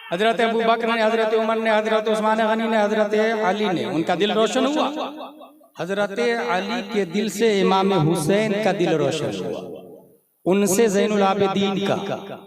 हजरत अबू बकर ने, हजरत उमर ने, हजरत उस्मान गनी ने, हजरत अली ने, उनका दिल रोशन हुआ। हजरत अली के दिल से इमाम हुसैन का दिल रोशन हुआ, उनसे ज़ैनुल आबिदीन का,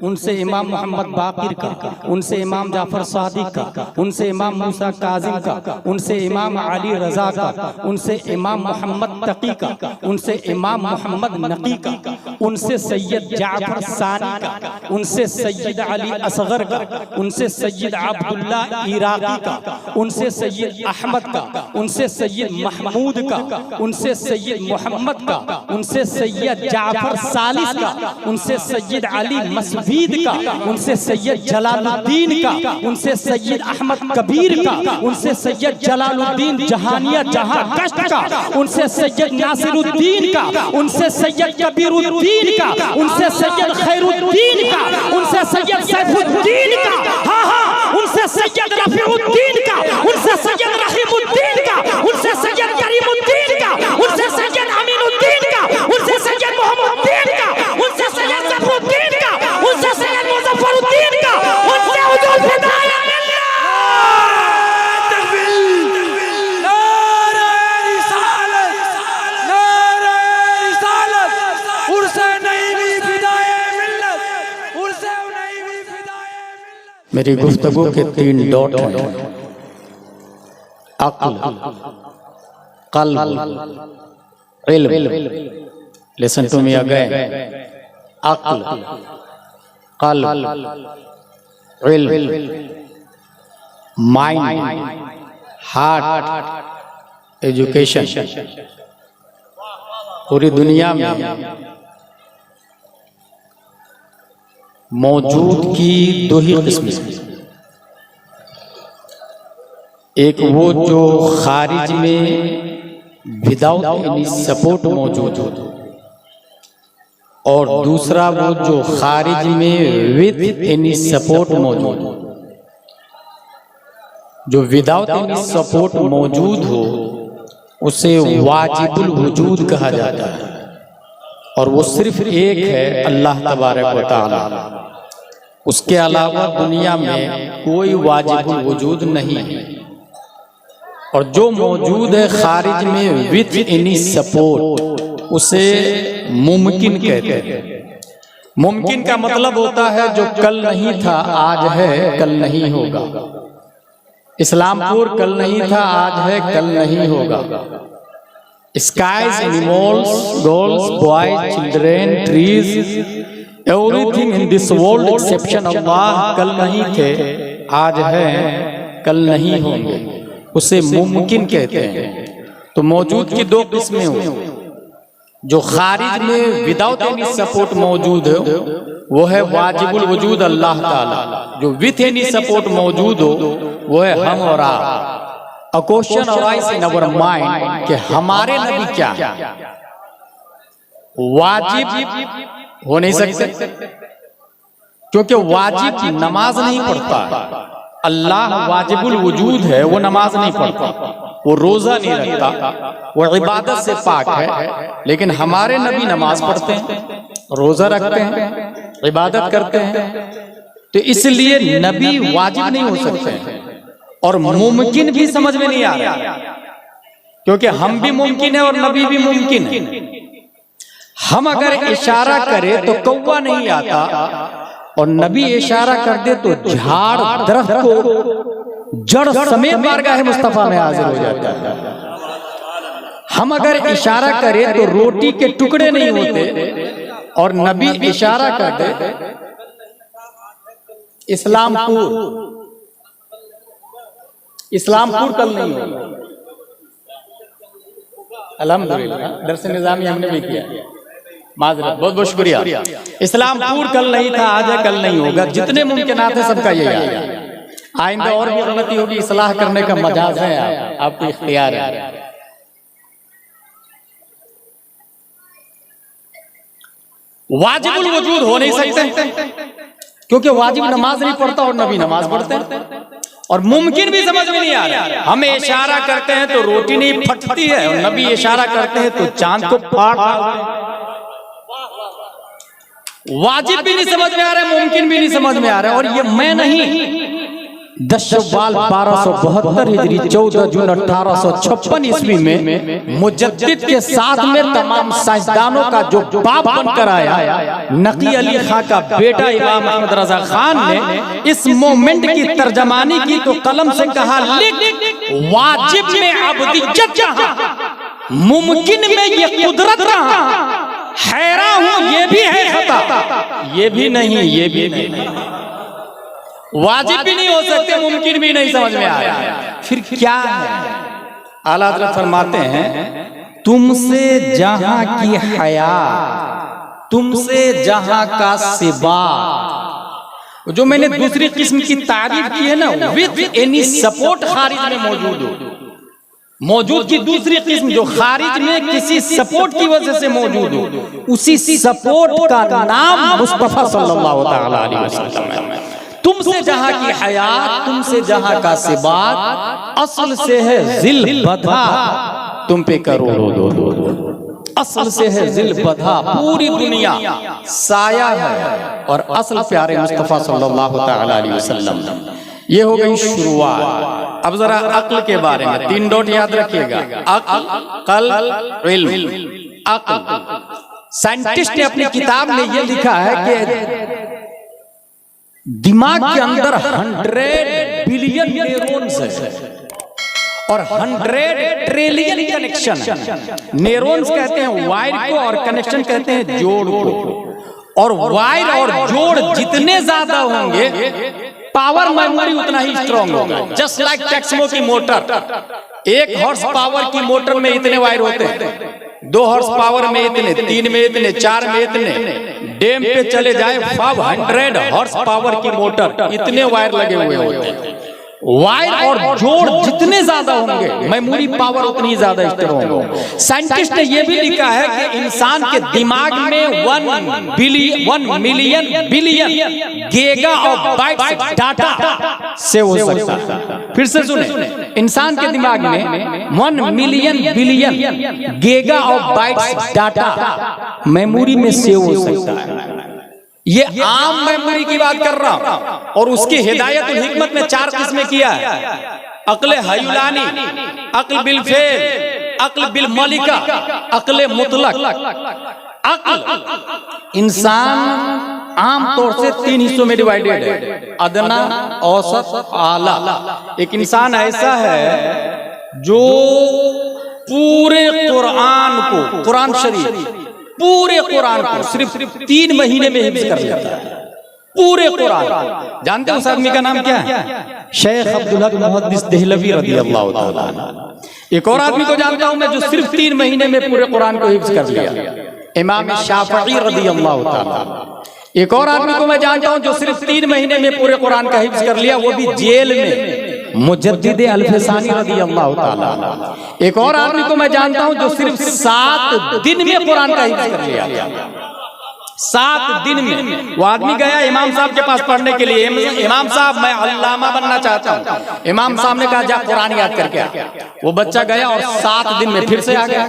उनसे इमाम मोहम्मद बाकिर का, उनसे इमाम जाफर सादिक का, उनसे इमाम मूसा काजिम का, उनसे इमाम अली रजा का, उनसे इमाम मोहम्मद तकी का, उनसे इमाम मोहम्मद नकी का, उनसे सैयद जाफर सानी का, उनसे सैयद अली असगर का, उनसे सैयद अब्दुल्ला इराकी का, उनसे सैयद अहमद का, उनसे सैयद महमूद का, उनसे सैयद मोहम्मद का, उनसे सैयद जाफर सालिस का, उनसे सैयद अली मसवीद का, उनसे सैयद जलालुद्दीन का, उनसे सैयद अहमद कबीर का, उनसे सैयद जलालुद्दीन जहानिया जहां कश्त का, उनसे सैयद नासिरुद्दीन का, उनसे सैयद कबीरुद्दीन का, उनसे सैयद खैरुद्दीन का, उनसे सैयद सैफुद्दीन का, हाँ हाँ, उनसे सैयद रफीउद्दीन का, उनसे सैयद रहीमुद्दीन का, उनसे सैयद करीमुद्दीन का, उनसे सैयद अमीनुद्दीन का, उनसे सैयद मोहम्मदुद्दीन का, उनसे सैयद सफरुद्दीन का, उनसे सैयद मुजफ्फरुद्दीन का, उनसे हुजूर फिदाया मेरी गुफ्तगू के 3 डॉट हैं, अक्ल, क़ल्ब, इल्म। लिसन टू मी अगेन, अक्ल, क़ल्ब, इल्म, माइंड, हार्ट, एजुकेशन। पूरी दुनिया में मौजूद की 2 ही किस्में, एक वो जो खारिज में विदाउट एनी सपोर्ट मौजूद हो, और दूसरा वो जो खारिज में विद एनी सपोर्ट मौजूद हो। जो विदाउट एनी सपोर्ट मौजूद हो उसे वाजिबुल वजूद कहा जाता है, और वो सिर्फ एक है, अल्लाह तबारक व तआला। उसके अलावा दुनिया में कोई वाजिबुल वजूद नहीं है। और जो मौजूद है खारिज में विद एनी सपोर्ट, उसे मुमकिन कहते हैं। मुमकिन का मतलब होता है जो कल नहीं था आज है, कल नहीं होगा। इस्लामपुर कल नहीं था आज है, कल नहीं होगा। skies, animals, girls, boys, children, trees, everything in this world exception Allah कल नहीं थे, आज है, कल नहीं होंगे। उसे मुमकिन कहते हैं। तो मौजूद की 2 किस्में हो, जो खारिज में विदाउट एनी सपोर्ट मौजूद है वो है वाजिबुल वजूद अल्लाह ताला। जो विथ एनी सपोर्ट मौजूद हो वो है हम और आप। A question arises in our mind कि हमारे नबी क्या वाजिब हो नहीं सकते, क्योंकि वाजिब नमाज नहीं पढ़ता। अल्लाह वाजिबुल वजूद है, वो नमाज नहीं पढ़ता, वो रोजा नहीं रखता, वो इबादत से पाक है। लेकिन हमारे नबी नमाज पढ़ते हैं, रोजा रखते हैं, इबादत करते हैं। तो इसलिए नबी वाजिब नहीं हो सकते हैं। और मुमकिन भी समझ में नहीं आ रहा, क्योंकि हम भी मुमकिन है और नबी भी मुमकिन है। हम अगर इशारा करें तो कौवा नहीं आता, और नबी इशारा कर दे तो झाड़ दरख्त को जड़ समेत बारगाह मुस्तफा में हाजिर हो जाता है। हम अगर इशारा करें तो रोटी के टुकड़े नहीं होते, और नबी इशारा कर दे इस्लामपुर कल नहीं होगा। अल्हम्दुलिल्लाह दर्स निज़ामी हमने भी किया, माजरत, बहुत बहुत शुक्रिया। इस्लामपुर कल नहीं था, आज है, कल नहीं होगा। जितने मुमकिनात है सबका यही है। आइंदा और भी गलती होगी, इस्लाह करने का मजाज है, आपको इख्तियार है। वाजिबुल वजूद हो नहीं सकते, क्योंकि वाजिब नमाज नहीं पढ़ता और नबी नमाज पढ़ते हैं। और मुमकिन भी समझ में नहीं आ रहा। हम इशारा करते हैं तो रोटी नहीं फटती है, और नबी इशारा करते हैं तो चांद को फाड़। वाजिब भी नहीं समझ में आ रहा है, मुमकिन भी नहीं समझ में आ रहा है। और ये मैं नहीं, 10 शव्वाल 1272 हिजरी 14 जून 1856 ईस्वी में मुजद्दिद के साथ में तमाम साइंसदानों का जो बाप बनकर आया नकी अली खां का बेटा इमाम अहमद रजा खान ने इस मोमेंट की तर्जमानी की तो कलम से कहा, लिख वाजिब में अब्दियत जहां, मुमकिन में ये कुदरत रहा, हैरान हूं ये भी है खता, ये भी नहीं, ये भी नहीं, वाजिब भी नहीं हो सकते, मुमकिन भी नहीं समझ में आया, फिर क्या है? आला हज़रत फरमाते हैं, तुमसे जहां की हया, तुमसे जहां का सिबा, जो मैंने दूसरी किस्म की तारीफ की है ना, विद एनी सपोर्ट खारिज में मौजूद हो, मौजूद की दूसरी किस्म जो खारिज में किसी सपोर्ट की वजह से मौजूद हो, उसी सपोर्ट का नाम मुस्तफा सल्लल्लाहु अलैहि वसल्लम है। तुमसे जहां की हयात, तुमसे जहां का सिबात, असल से है जिल बधा, तुम पे करोड़ों दो, असल से है जिल बधा, पूरी दुनिया साया है और असल प्यारे मुस्तफा सल्लल्लाहु अलैहि वसल्लम। ये हो गई शुरुआत। अब जरा अक्ल के बारे में 3 डॉट याद रखिएगा, अक्ल, कल्ब, इल्म। अक्ल, साइंटिस्ट ने अपनी किताब में ये लिखा है कि दिमाग के अंदर 100 बिलियन न्यूरॉन्स है और 100 ट्रिलियन कनेक्शन है। न्यूरॉन्स कहते हैं वायर को और कनेक्शन कहते हैं जोड़ को, और वायर और जोड़ जितने ज्यादा होंगे पावर मेमोरी उतना ही स्ट्रॉन्ग होगा। जस्ट लाइक टेक्समो की मोटर, 1 हॉर्स पावर की मोटर में इतने वायर होते हैं, 2 हॉर्स पावर में इतने, 3 में इतने, 4 में इतने, डैम पे चले जाए 500 हॉर्स पावर की मोटर, इतने वायर लगे हुए होते हैं। वायर और जोड़ जितने ज्यादा होंगे मेमोरी पावर उतनी ज्यादा स्ट्रॉन्ग होगी। साइंटिस्ट ने यह भी लिखा है कि इंसान के दिमाग में 1 million billion giga of bytes data save हो सकता है। फिर से सुने, इंसान के दिमाग में 1 million billion giga of bytes data memory में सेव हो सकता है। ये आम मेमोरी की बात कर रहा हूं, और उसकी हिदायतुल हिकमत में 4 किस्में किया है, अक्ल हयुलानी, अक्ल बिल फेल, अक्ल बिल मलिका, अक्ल मुतलक। अक्ल इंसान आम तौर से 3 हिस्सों में डिवाइडेड है, अदना, औसत, आला। एक इंसान ऐसा है जो पूरे कुरान को, कुरान शरीफ पूरे कुरान को सिर्फ 3 महीने में हिफ्ज़ कर लेता है, पूरे कुरान। जानते हो उस आदमी का नाम क्या है? शेख अब्दुल हक मुहद्दिस देहलवी रज़ियल्लाहु ताला अन्हु। एक और आदमी को जानता हूं मैं जो सिर्फ 3 महीने में पूरे कुरान को हिफ्ज़ कर लिया, इमाम शाफ़िई रज़ियल्लाहु ताला। एक और आदमी को मैं जानता हूं जो सिर्फ 3 महीने में पूरे कुरान का हिफ्ज़ कर लिया, वो भी जेल में, मुजद्दिद अल-फ़सानी रज़ियल्लाहु ताला। एक और आदमी को मैं जानता हूं जो सिर्फ 7 दिन में कुरान का हिफ्ज़ कर लिया, 7 दिन में। वो आदमी गया इमाम साहब के पास पढ़ने के लिए, इमाम साहब मैं अल्लामा बनना चाहता हूं। इमाम साहब ने कहा जा कुरान याद करके आ। वो बच्चा गया और 7 दिन में फिर से आ गया।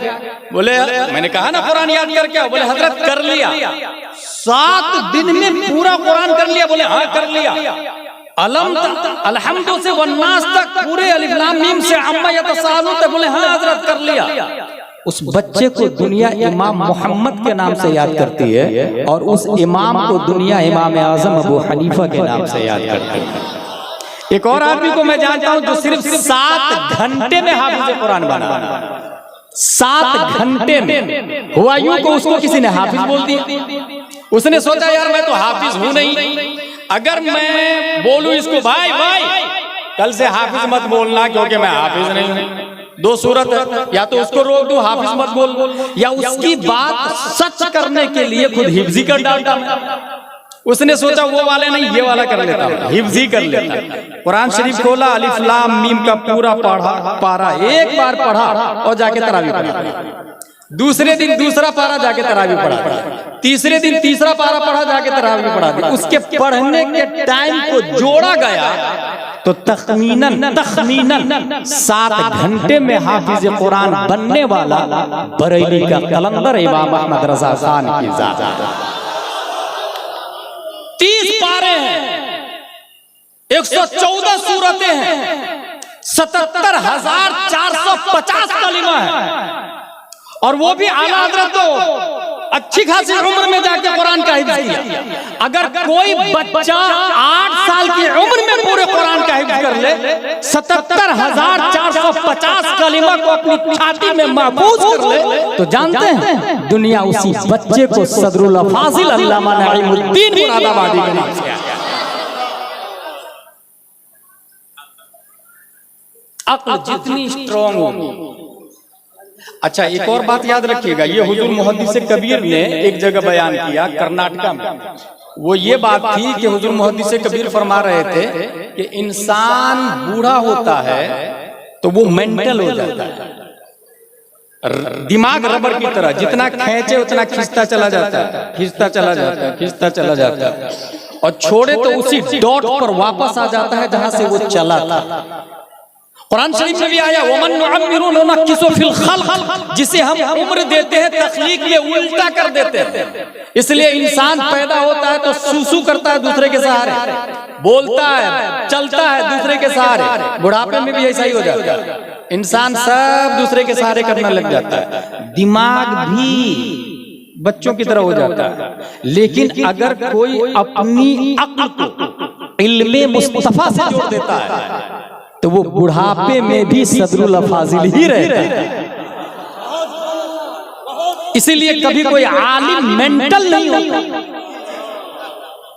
बोले मैंने कहा ना कुरान याद करके आओ। बोले हजरत कर लिया, 7 दिन में पूरा कुरान कर लिया। बोले हाँ कर लिया। अलहम्दु से वन्नास तक पूरे अलिफ लाम मीम से अम्मा यतसालून तक। बोले हाँ हजरत कर लिया। उस बच्चे को दुनिया इमाम मोहम्मद के नाम से याद करती है और उस इमाम को दुनिया इमाम आजम अबू हनीफा के नाम से याद करती है। एक और आदमी को मैं जानता हूं जो सिर्फ 7 घंटे में हाफिज कुरान बना, 7 घंटे में। हुआ यूं को उसको किसी ने हाफिज बोल दिया। उसने सोचा यार मैं तो हाफिज हूं नहीं, अगर मैं बोलूं इसको भाई भाई कल से हाफिज मत बोलना क्योंकि मैं हाफिज नहीं हूं, 2 सूरत है, या तो उसको रोक दो हाफिज मत बोल, या उसकी बात सच करने के लिए खुद हिफ्जी कर डालता। उसने सोचा वो वाले नहीं ये वाला कर लेता, हिफ्जी कर लेता। कुरान शरीफ खोला, अलिफ लाम मीम का पूरा पारा एक बार पढ़ा और जाके तरावी पढ़ा। दूसरे दिन दूसरा पारा जाके तरावी पढ़ा, तीसरे दिन तीसरा पारा पढ़ा जाके तरावी पढ़ा। उसके पढ़ने के टाइम को जोड़ा गया तो तखमीनन 7 घंटे में हाफिज कुरान बनने वाला बरेली का कलंदर इमाम अहमद रजा खान की जात। 30 पारे हैं, 114 सूरतें हैं, 77,450 कलिमा है, और वो भी आला हजरत तो अच्छी खासी उम्र में जाके कुरान का हिफ्ज किया। अगर कोई बच्चा 8 साल की उम्र में पूरे कुरान का हिफ्ज कर ले, 77,450 कलिमा को अपनी छाती में महफूज कर ले, तो जानते हैं दुनिया उसी बच्चे को सदरुल फाजिल अल्लामा नईमुद्दीन मुरादाबादी के नाम से अक्ल जितनी स्ट्रॉन्ग होगी। अच्छा, एक और बात याद रखिएगा, ये हुजूर मुहद्दिस कबीर ने एक जगह बयान किया कर्नाटका में। वो ये बात थी कि हुजूर मुहद्दिस कबीर फरमा रहे थे कि इंसान बूढ़ा होता है तो वो मेंटल हो जाता है, दिमाग रबर की तरह, जितना खींचे उतना खींचता चला जाता है, खींचता चला जाता है, खींचता चला जाता है, और छोड़े तो उसी डॉट पर वापस आ जाता है जहां से वो चला था। कुरान शरीफ में भी आया वमन नुअम्मिरु नुनक्किसु फिल खल्क, जिसे हम उम्र देते हैं तख्लीक में उल्टा कर देते हैं। इसलिए इंसान पैदा होता है तो सूसू करता है दूसरे के सहारे, बोलता है, चलता है दूसरे के सहारे, बुढ़ापे में भी ऐसा ही हो जाता है। इंसान सब दूसरे के सहारे करना लग जाता है, दिमाग भी बच्चों की तरह हो जाता है। लेकिन अगर कोई अपनी अक्ल को इल्मे मुस्तफा से जोड़ देता है तो वो बुढ़ापे में भी सदरुल फाजिल ही रहता है। इसीलिए कभी कोई आलिम मेंटल नहीं होता,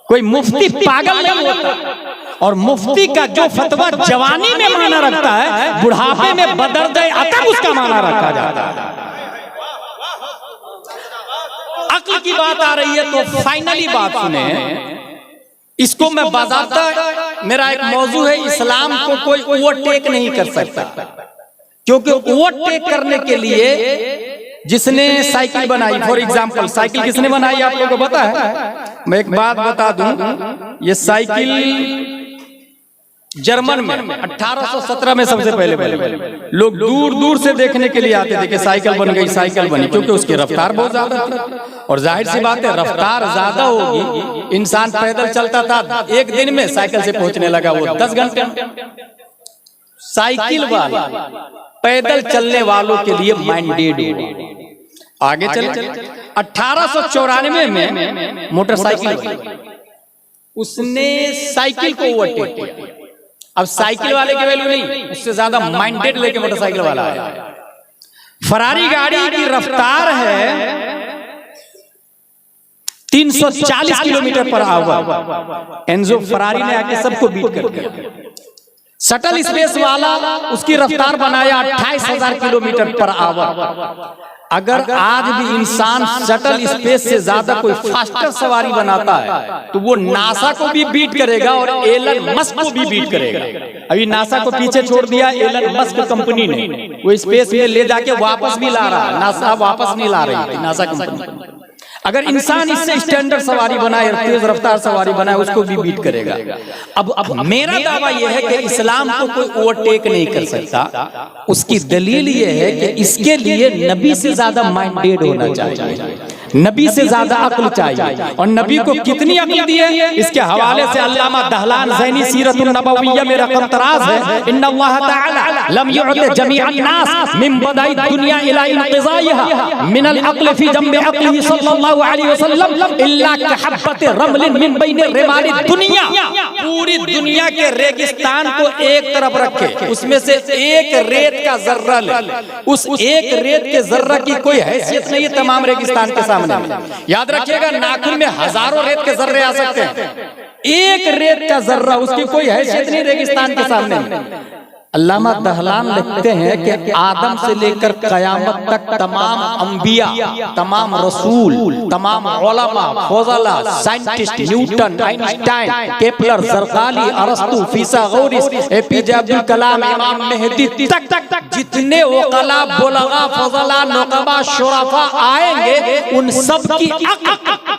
कोई मुफ्ती पागल नहीं होता, और मुफ्ती का जो फतवा जवानी में माना रखता है, बुढ़ापे में बदरजे अतब उसका माना रखा जाता है। अक्ल की बात आ रही है तो फाइनली बात सुने, इसको मैं बाज़ाब्ता, मेरा एक मौजू है, इस्लाम को कोई ओवरटेक नहीं कर सकता, क्योंकि ओवरटेक करने के लिए जिसने साइकिल बनाई, फॉर एग्जांपल साइकिल किसने बनाई आप लोगों को पता है? मैं एक बात बता दूं, ये साइकिल जर्मन में 1817 में सबसे पहले लोग दूर दूर से देखने के लिए आते थे कि साइकिल बन गई, साइकिल बनी, क्योंकि उसकी रफ्तार बहुत ज्यादा थी। और जाहिर सी बात है रफ्तार ज्यादा होगी, इंसान पैदल चलता था, एक दिन में साइकिल से पहुंचने लगा वो 10 घंटे। साइकिल वाला पैदल चलने वालों के लिए माइंडेड हो। आगे चल 1894 में मोटरसाइकिल, उसने साइकिल को ओवरटेक किया। अब साइकिल वाले की वैल्यू नहीं, उससे ज्यादा माइंडेड लेके मोटरसाइकिल वाला है। फरारी गाड़ी की रफ्तार है 340 किलोमीटर पर आवर। एनजो फरारी ने आके सबको बीट कर दिया। शटल स्पेस वाला उसकी रफ्तार बनाया 28,000 किलोमीटर पर आवर। अगर आज भी इंसान शटल स्पेस से ज्यादा कोई फास्टर सवारी बनाता है तो वो नासा को भी बीट करेगा और एलन मस्क को भी बीट करेगा। अभी नासा को पीछे छोड़ दिया एलन मस्क कंपनी ने, वो स्पेस में ले जाके वापस भी ला रहा है, नासा वापस नहीं ला रही थी नासा कंपनी। अगर इंसान इससे स्टैंडर्ड सवारी बनाए, तेज रफ्तार सवारी बनाए, उसको भी बीट करेगा। अब मेरा दावा यह है कि इस्लाम को कोई ओवरटेक नहीं कर सकता। उसकी दलील यह है कि इसके लिए नबी से ज्यादा माइंडेड होना चाहिए, नबी से ज्यादा अक्ल चाहिए। और नबी को कितनी अक्ल दी है, इसके हवाले से अल्लामा दहलान ज़ैनी सीरतुन नबविय्या में रकम तराज है, इन्नल्लाह तआला लम युअति जमीअन नास मिन बदाई दुनिया इला इंक़िज़ाइहा मिनल अक्ल फी जम्बि अक्लिही सल्लल्लाहु अलैहि वसल्लम इल्ला कहब्बति रमलिन मिन बैन रिमाली दुनिया। पूरी दुनिया के रेगिस्तान को एक तरफ रखे, उसमें से एक रेत का जर्रा ले, उस एक रेत के जर्रा की कोई हैसियत नहीं है तमाम रेगिस्तान के सामने। याद रखिएगा, नाखून में हजारों रेत के जर्रे आ सकते हैं, एक रेत का जर्रा उसकी कोई हैसियत नहीं रेगिस्तान के सामने। अल्लामा दहलान लिखते हैं कि आदम से लेकर कयामत तक तमाम अंबिया, तमाम रसूल, तमाम उलमा, फज़ला, साइंटिस्ट, न्यूटन, आइंस्टाइन, केपलर, ज़रक़ाली, अरस्तु, फिसागोरिस, एपीजे अब्दुल कलाम, इमाम मेहदी तक जितने वक़ला, बुलगा, फज़ला, नुक़बा, शुरफा आएंगे, उन सब की अक्ल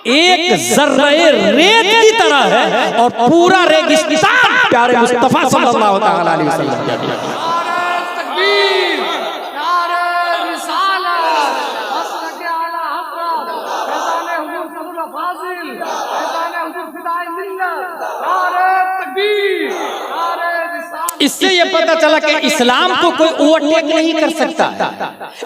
एक ज़र्रे रेत की तरह है और पूरा रेगिस्तान प्यारे मुस्तफ़ा सल्लल्लाहु तआला अलैहि वसल्लम का। फाजिल, हुजूर फिदाए मिल्लत, नारे तकबीर। इससे ये पता चला कि इस्लाम को कोई ओवरटेक नहीं कर सकता।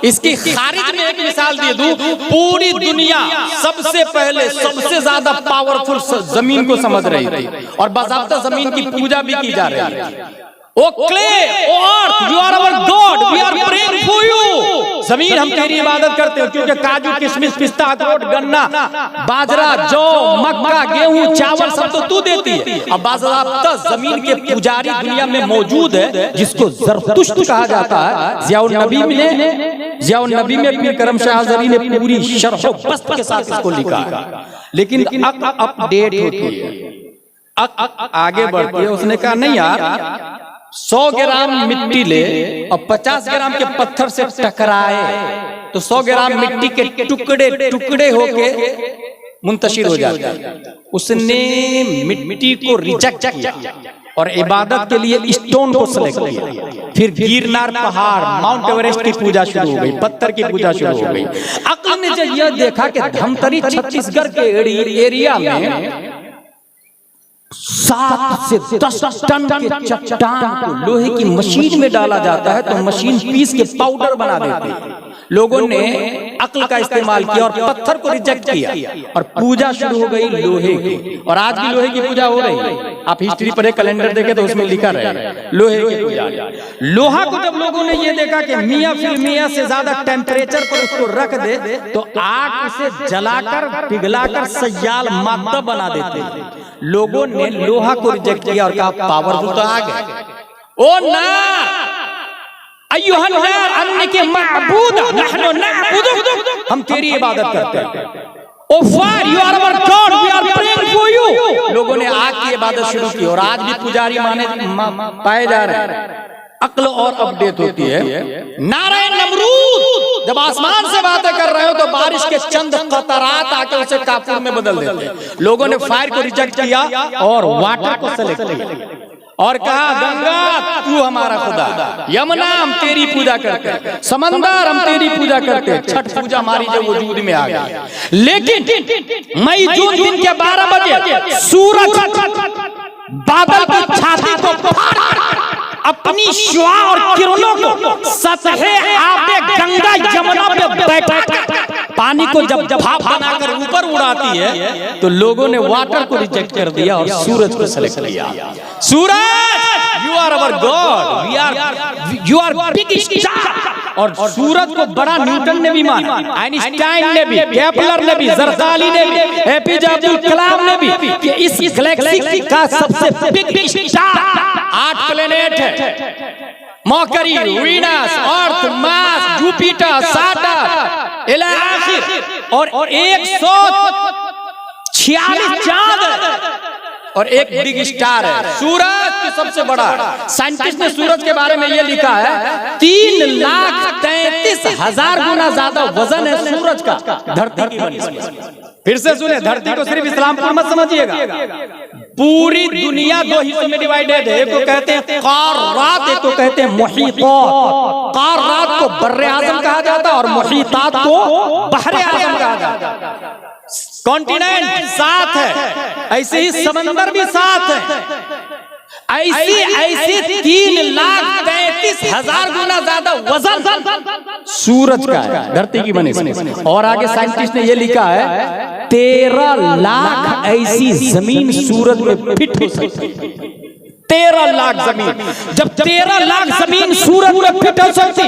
इसकी खारिज में एक मिसाल दे दूं, पूरी दुनिया सबसे पहले सबसे ज्यादा पावरफुल जमीन को समझ रही थी और बाकायदा जमीन की पूजा भी की जा रही थी। O clay, O earth, you are our god, we are praying for you. जमीन हम तेरी इबादत करते हैं क्योंकि काजू, किशमिश, पिस्ता, अखरोट, गन्ना, बाजरा, जौ, मक्का, गेहूं, चावल सब तो तू देती है। अब बाकायदा जमीन के पुजारी दुनिया में मौजूद है जिसको ज़रतुश्त कहा जाता है। ज़ियाउन नबी में पीर करम शाह आज़री ने पूरी शरह व बस्त के साथ इसको लिखा। लेकिन अपडेट होती है, आगे बढ़ती है। उसने कहा नहीं यार, 100 ग्राम मिट्टी ले और 50 ग्राम के पत्थर से टकराए तो 100 ग्राम मिट्टी के टुकड़े टुकड़े होके मुंतशिर हो जाते हैं। उसने मिट्टी को रिजेक्ट किया और इबादत के लिए स्टोन को सेलेक्ट किया। फिर गिरनार पहाड़, माउंट एवरेस्ट की पूजा शुरू हो गई, पत्थर की पूजा शुरू हो गई। अक्ल ने जब यह देखा कि धमतरी छत्तीसगढ़ के एरिया में 7 से 10 टन के चट्टान को लोहे की मशीन में डाला जाता है तो मशीन पीस के पाउडर बना देती है। लोगों ने अक्ल का इस्तेमाल किया और पत्थर को रिजेक्ट किया और पूजा शुरू हो गई लोहे की। और आज भी लोहे की पूजा हो रही है। आप हिस्ट्री पर एक कैलेंडर देखें तो उसमें लिखा रहे लोहे की पूजा। लोहा को जब लोगों ने ये देखा कि मियां फिर मियां से ज्यादा टेम्परेचर पर उसको रख दे तो आग उसे जलाकर पिघलाकर सयाल मादा बना देते हैं। लोगों ने लोहा को रिजेक्ट किया और कहा पावरफुल तो आग है। ओ ना अय्युहन नार अन्नके माबूद नहनु नअबुदुक, हम तेरी इबादत करते हैं। O fire, you are our god, we are praying for you. लोगों ने आग की इबादत शुरू की और आज भी पुजारी माने पाए जा रहे हैं। अक्ल और अपडेट होती है। नारे नमरूद, जब आसमान से बातें कर रहे हो तो बारिश के चंद कतरात आके उसे काफूर में बदल देते हैं। लोगों ने फायर को रिजेक्ट किया और वाटर को सेलेक्ट किया और कहा गंगा तू हमारा खुदा, यमुना हम तेरी पूजा करते हैं, समंदर हम तेरी पूजा करते हैं। छठ पूजा हमारी जो वजूद में आ गई। लेकिन मई जून दिन के 12 बजे सूरज बादल की छाती को फाड़ अपनी शुआ और किरणों को सतहे आबे गंगा यमुना पे बैठा पानी को जब भाप बनाकर ऊपर उड़ाती है तो लोगों ने वाटर को रिजेक्ट कर दिया और सूरज को सेलेक्ट किया। सूरज, you are our god, you are big star. और सूरज को बड़ा न्यूटन ने भी माना, आइंस्टाइन ने भी, केपलर ने भी, जरदाली ने भी, एपीजे अब्दुल कलाम ने भी कि इस गैलेक्सी का सबसे बिग स्टार 8 प्लेनेट है। मरकरी, वीनस, अर्थ, मार्स, जुपिटर, सैटर्न इला आखिर और 146 चांद और एक बिग स्टार है। सूरज की सबसे बड़ा। साइंटिस्ट ने सूरज के बारे में यह लिखा है 3,33,000 गुना ज्यादा वजन है सूरज का धरती की बनिस्बत। फिर से सुने, धरती को सिर्फ इस्लामपुर मत समझिएगा। पूरी दुनिया 2 हिस्सों में डिवाइडेड है। एक को कहते हैं क़ारात, एक को कहते हैं मुहीतात। क़ारात को बर्रे आज़म कहा जाता है और मुहीतात को बहरे आज़म कहा जाता है। कॉन्टिनेंट 7 है, ऐसे ही समंदर भी 7 है। ऐसे 3,33,000 गुना ज्यादा वजन सूरज का है धरती की बनिस्बत। और आगे साइंटिस्ट ने यह लिखा है 13 लाख ऐसी जमीन सूरज में फिट हो सकती है। 13 लाख जमीन। जब 13 लाख जमीन सूरज में फिट हो सकती,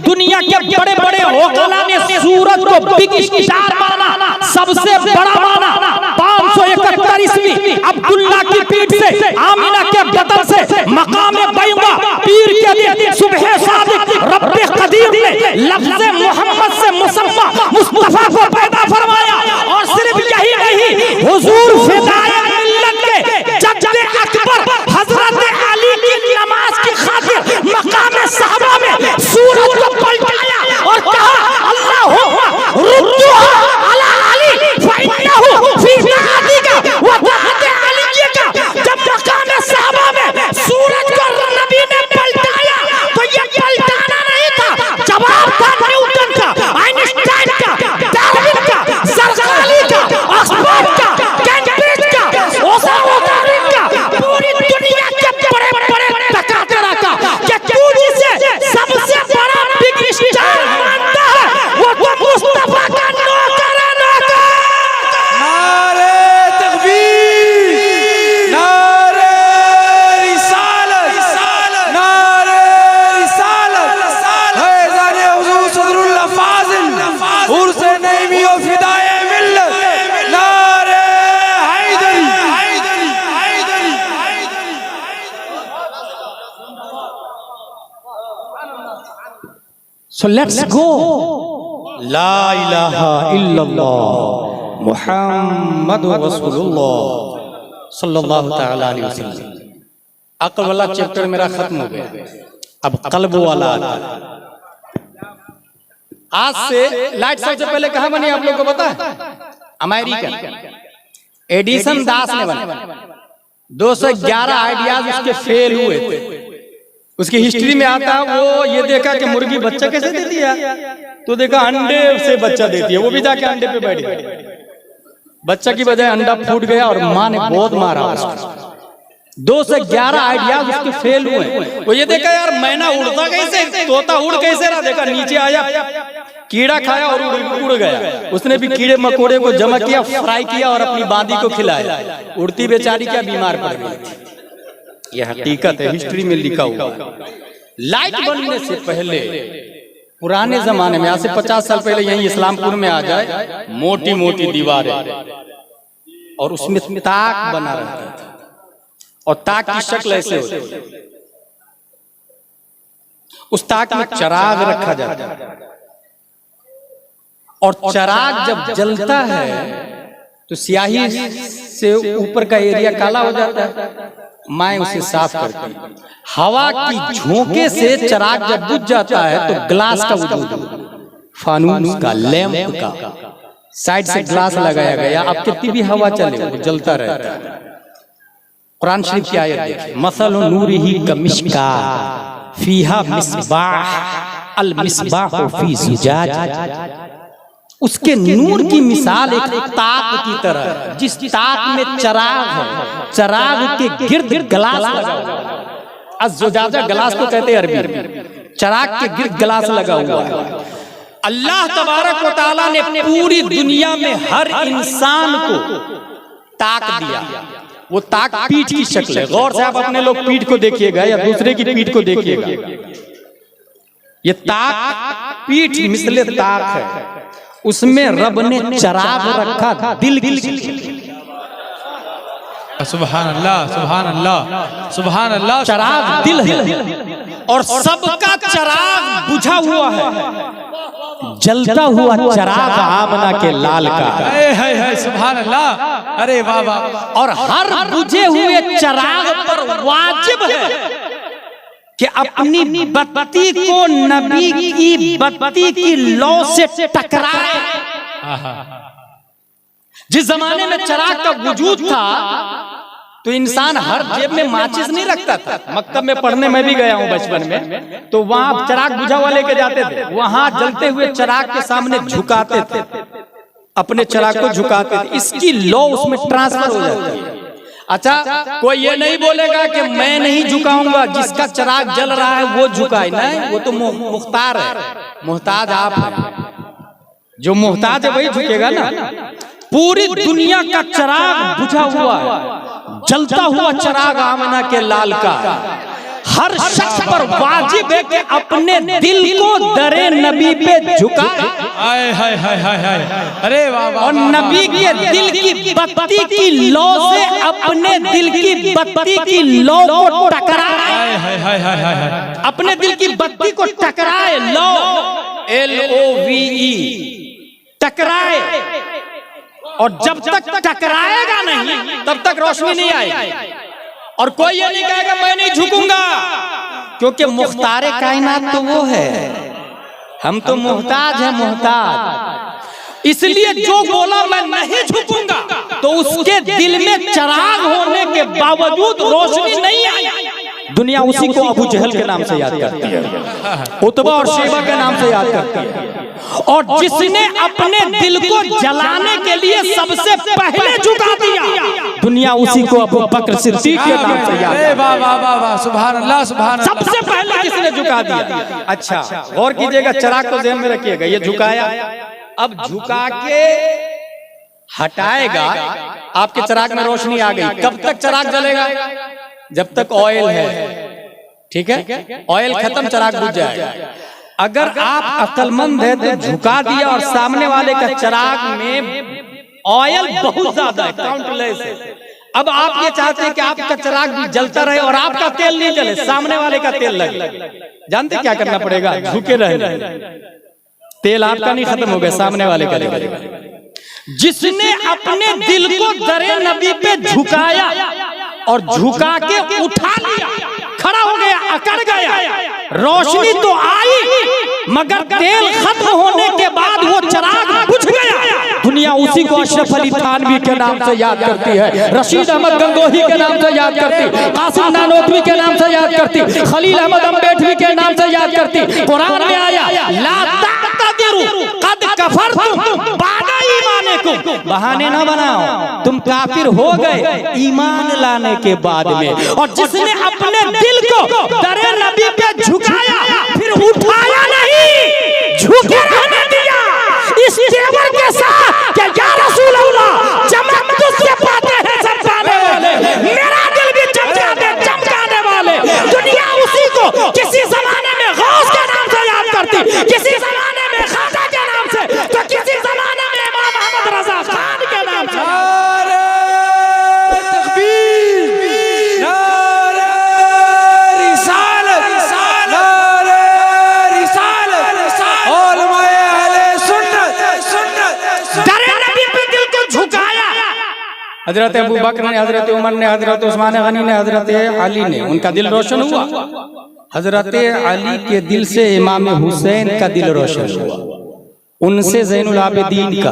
दुनिया के बड़े बड़े होकला ने सूरज को बिग स्टार माना, सबसे बड़ा माना। 571 ईस्वी अब्दुल्ला की पीठ से, आमिना के बदन से, मकाम बैदा पीर के दिन सुबह सादिक रब्बे कदीर ने लफ्ज़े मोहम्मद से मुसम्मा मुस्तफा को पैदा फरमाया। और सिर्फ यही नहीं, हुजूर फिदाए मिल्लत के जद्दे अकबर हजरत अली की नमाज की खातिर मकाम साहबा में सूरज को पलटाया और कहा अल्लाह रुद्दुहा अला अली फइन्नहु फी दातिका व दाति अली का। जब मकाम साहबा में सूरज को सो लेट्स गो। ला इलाहा इल्लल्लाह मुहम्मदुर रसूलुल्लाह सल्लल्लाहु तआला अलैहि वसल्लम। अक्ल वाला चैप्टर मेरा खत्म हो गया, अब कल्ब वाला आता है। आज से लाइट सबसे पहले कहाँ बनी आप लोग को पता है? अमेरिका, एडिसन दास ने बनाया। 211 आइडियाज उसके फेल हुए थे। उसकी हिस्ट्री में आता है वो ये देखा कि मुर्गी बच्चा कैसे देती है, तो देखा अंडे से बच्चा देती है, वो भी जाके अंडे पे बैठ गया। बच्चा की बजाय अंडा फूट गया और माँ ने बहुत मारा उसको। 211 आइडियाज उसके फेल हुए। वो ये देखा यार मैना उड़ता कैसे, तोता उड़ कैसे रहा, देखा नीचे आया, कीड़ा खाया और उड़ गया। उसने भी कीड़े मकोड़े को जमा किया, फ्राई किया और अपनी बांदी को खिलाया। उड़ती बेचारी क्या बीमार पड़ गई। यह हकीकत है, हिस्ट्री में लिखा हुआ। लाइट बनने से पहले पुराने जमाने में, आज से 50 साल पहले यहीं इस्लामपुर में आ जाए, मोटी मोटी दीवारें और उसमें ताक बना रहता था और ताक की शक्ल ऐसे होती, उस ताक में चराग रखा जाता है और चराग जब जलता है तो स्याही से ऊपर का एरिया काला हो जाता है। माँ उसे साफ करती है। हवा की झोंके से चराग जब बुझ जाता है तो ग्लास का वजूद, फानूस का, लैंप का, साइड से ग्लास लगाया गया। अब कितनी भी हवा चले वो जलता रहता है। कुरान शरीफ की आयत देखिए, मसल नूरिही कमिश्कात फीहा मिस्बाह अल मिस्बाह फी ज़ुजाज। उसके नूर की मिसाल एक ताक की तरह है, जिस ताक में चराग है, चराग के गिर्द ग्लास लगा हुआ है। अज़्ज़ुजाजा ग्लास को कहते हैं अरबी में, चराग के गिर्द ग्लास लगा हुआ है। अल्लाह तबारक व तआला ने पूरी दुनिया में हर इंसान को ताक दिया। वो ताक पीठ की शक्ल है। गौर से आप अपने लोग पीठ को देखिएगा या दूसरे की पीठ को देखिएगा। ये ताक पीठ मिसले ताक है, उसमें रब ने चराग रखा दिल की। सुभान अल्लाह, सुभान अल्लाह, सुभान अल्लाह। चराग दिल है और सबका चराग बुझा हुआ है। जलता हुआ चराग आमना के लाल का है। सुभान अल्लाह, अरे वाह वाह। और हर बुझे हुए चराग पर वाजिब है कि अपनी बत्ती को नबी की बत्ती की लौ से टकराए। जिस जमाने में चराग का वजूद था तो इंसान हर जेब में माचिस नहीं रखता था। मकतब में पढ़ने में भी गया हूं बचपन में, तो वहां चराग बुझा हुआ लेके जाते थे। वहां जलते हुए चराग के सामने झुकाते थे, अपने चराग को झुकाते थे। इसकी लौ उसमें ट्रांसफर हो जाती है। अच्छा, कोई ये नहीं बोलेगा कि मैं नहीं झुकाऊंगा, जिसका चराग जल रहा है वो झुकाए। नहीं, वो तो मुख्तार है, मोहताज आप है। जो मोहताज है वही झुकेगा ना। पूरी दुनिया का चराग बुझा हुआ है, जलता हुआ चराग आमना के लाल का। हर शख्स पर वाजिब है कि अपने दिल को दरे नबी पे झुकाए। हाय हाय हाय हाय हाय, अरे वाह वाह। और नबी के दिल की बत्ती की लौ से अपने दिल की बत्ती की लौ को टकराए। हाय हाय हाय हाय, अपने दिल की बत्ती को टकराए। लौ, LOVE, टकराए। और जब तक टकराएगा नहीं तब तक रोशनी नहीं आएगी। और कोई ये नहीं कहेगा मैं नहीं झुकूंगा, क्योंकि मुख्तारे कायनात तो वो है, हम तो मोहताज हैं, मोहताज। इसलिए जो बोला मैं नहीं झुकूंगा तो उसके दिल में चराग होने के बावजूद रोशनी नहीं आई। दुनिया उसी को अबू जहल के नाम से याद करती है, उतबा और शेबा के नाम से याद करती है। और जिसने अपने दिल को जलाने के लिए सबसे पहले झुका दिया, दुनिया उसी को अबू बकर सिद्दीक के नाम से याद। वाह वाह वाह वाह, सुभान अल्लाह, सुभान अल्लाह। सबसे पहले किसने झुका दिया? अच्छा, गौर कीजिएगा, चराग को ध्यान में रखिएगा। ये झुकाया, अब झुका के हटाएगा, आपके चराग में रोशनी आ गई। कब तक चराग जलेगा? जब तक ऑयल है, ठीक है। ऑयल खत्म, चराग बुझ जाएगा। अगर आप अक्लमंद है तो झुका दिया और सामने वाले का चराग में ऑयल बहुत ज्यादा है, काउंटलेस है, अब आप ये चाहते हैं कि आपका चिराग भी जलता रहे और आपका तेल नहीं जले, सामने वाले का तेल लगे। जानते क्या करना पड़ेगा? झुके रहना। तेल आपका नहीं खत्म हो गया, सामने वाले का लगेगा। जिसने अपने दिल को दरे नबी पे झुकाया और झुका के उठा लिया, खड़ा हो गया, अकड़ गया, रोशनी तो आई मगर तेल खत्म होने के बाद वो चिराग बुझ गया। दुनिया उसी को अशरफ अली थानवी के नाम से याद करती है, रशीद अहमद गंगोही के नाम से याद करती, कासिम नानोतवी के नाम से याद करती, खलील अहमद अम्बेडवी के नाम से याद करती। कुरान में आया ला ताक़दिरू क़द कफ़रतुम बादा ईमानिकुम, बहाने ना बनाओ, तुम काफिर हो गए ईमान लाने के बाद में। और जिसने अपने दिल को दरे नबी पे झुकाया फिर उठाया नहीं, झुके रहने दिया इस तेवर के साथ कि या रसूल अल्लाह चमक तुझसे पाते हैं चमकाने वाले, मेरा दिल भी चमकाने वाले। दुनिया उसी को किसी जमाने में गौस के नाम से याद करती, किसी जमाने में खाजा के नाम से, तो किसी जमाने में इमाम अहमद रजा खान के नाम से। हजरत अबू बकर ने, हजरत उमर ने, हजरत उस्मान गनी ने, हजरत अली ने, उनका दिल रोशन हुआ। हजरत अली के दिल से इमाम हुसैन का दिल रोशन हुआ, उनसे ज़ैनुल आबिदीन का,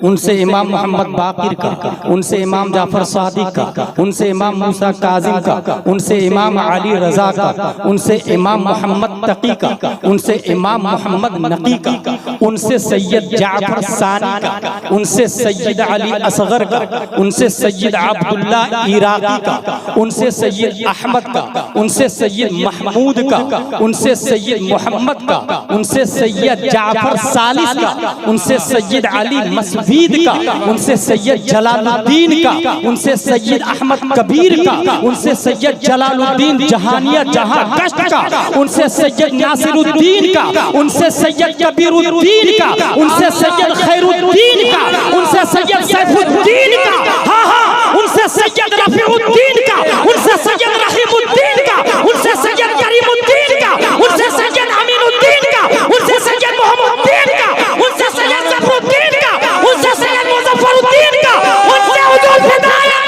उनसे इमाम मोहम्मद बाकिर का, उनसे इमाम जाफर सादिक का, उनसे इमाम मूसा काजिम का, उनसे इमाम अली रजा का, उनसे इमाम मोहम्मद तकी का, उनसे इमाम मोहम्मद नकी का, उनसे सैयद जाफर सानी का, उनसे सैयद अली असगर का, उनसे सैयद अब्दुल्ला इराकी का, उनसे सैयद अहमद का, उनसे सैयद महमूद का, उनसे सैयद मोहम्मद का, उनसे सैयद जाफर सालिस का, उनसे सैयद अली मसवीद का, उनसे सैयद जलालुद्दीन का, उनसे सैयद अहमद कबीर का, उनसे सैयद जलालुद्दीन जहानिया जहां कश्त का, उनसे सैयद नासिरुद्दीन का, उनसे सैयद कबीरुद्दीन का, उनसे सैयद खैरुद्दीन का, उनसे सैयद सैफुद्दीन का, हाँ हाँ, उनसे सैयद रफीउद्दीन का, उनसे सैयद रहीमुद्दीन का, उनसे सैयद करीमुद्दीन का, उनसे सैयद अमीनुद्दीन का, उनसे सैयद मोहम्मदुद्दीन का, उनसे सैयद सफरुद्दीन का, उनसे सैयद मुजफ्फरुद्दीन का, उनसे हुजूर फिदाया